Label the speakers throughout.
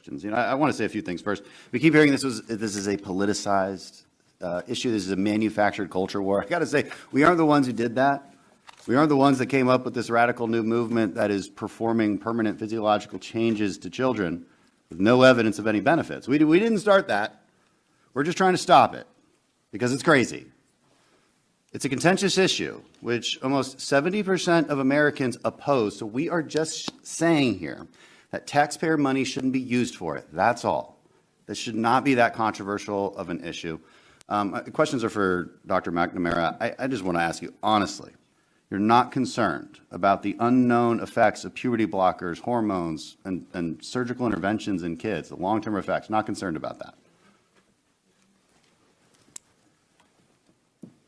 Speaker 1: Christians. I want to say a few things first. We keep hearing this is a politicized issue. This is a manufactured culture war. I got to say, we aren't the ones who did that. We aren't the ones that came up with this radical new movement that is performing permanent physiological changes to children with no evidence of any benefits. We didn't start that. We're just trying to stop it because it's crazy. It's a contentious issue, which almost 70% of Americans oppose. So we are just saying here that taxpayer money shouldn't be used for it. That's all. This should not be that controversial of an issue. Questions are for Dr. McNamara. I just want to ask you, honestly, you're not concerned about the unknown effects of puberty blockers, hormones, and surgical interventions in kids, the long-term effects, not concerned about that?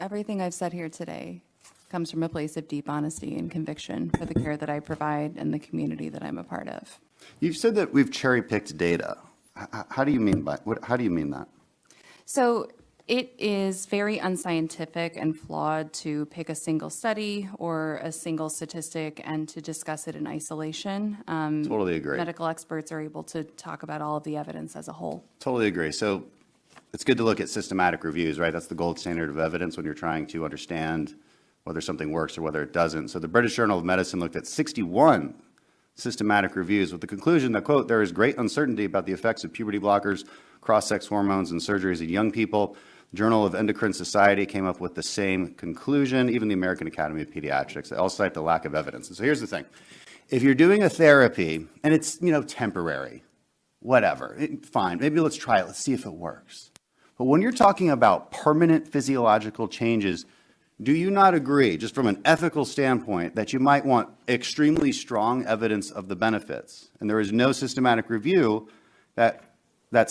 Speaker 2: Everything I've said here today comes from a place of deep honesty and conviction for the care that I provide and the community that I'm a part of.
Speaker 1: You've said that we've cherry-picked data. How do you mean that?
Speaker 2: So it is very unscientific and flawed to pick a single study or a single statistic and to discuss it in isolation.
Speaker 1: Totally agree.
Speaker 2: Medical experts are able to talk about all of the evidence as a whole.
Speaker 1: Totally agree. So it's good to look at systematic reviews, right? That's the gold standard of evidence when you're trying to understand whether something works or whether it doesn't. So the British Journal of Medicine looked at 61 systematic reviews with the conclusion that, quote, there is great uncertainty about the effects of puberty blockers, cross-sex hormones, and surgeries in young people. The Journal of Endocrine Society came up with the same conclusion, even the American Academy of Pediatrics. They all cite the lack of evidence. And so here's the thing. If you're doing a therapy and it's, temporary, whatever, fine, maybe let's try it. Let's see if it works. But when you're talking about permanent physiological changes, do you not agree, just from an ethical standpoint, that you might want extremely strong evidence of the benefits? And there is no systematic review that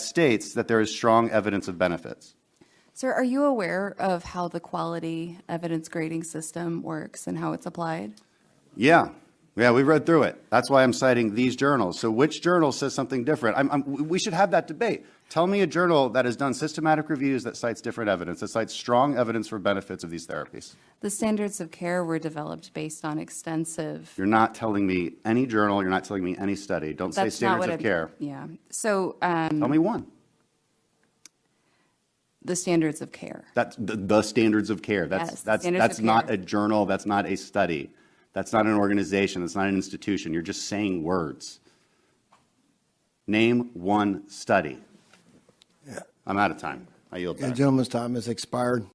Speaker 1: states that there is strong evidence of benefits.
Speaker 2: Sir, are you aware of how the quality evidence grading system works and how it's applied?
Speaker 1: Yeah, we read through it. That's why I'm citing these journals. So which journal says something different? We should have that debate. Tell me a journal that has done systematic reviews that cites different evidence, that cites strong evidence for benefits of these therapies.
Speaker 2: The standards of care were developed based on extensive...
Speaker 1: You're not telling me any journal. You're not telling me any study. Don't say standards of care.
Speaker 2: Yeah. So...
Speaker 1: tell me one.
Speaker 2: The standards of care.
Speaker 1: That's the standards of care. That's not a journal. That's not a study. That's not an organization. That's not an institution. You're just saying words. Name one study.
Speaker 3: Yeah.
Speaker 1: I'm out of time. I yield back.
Speaker 3: The gentleman's time has expired.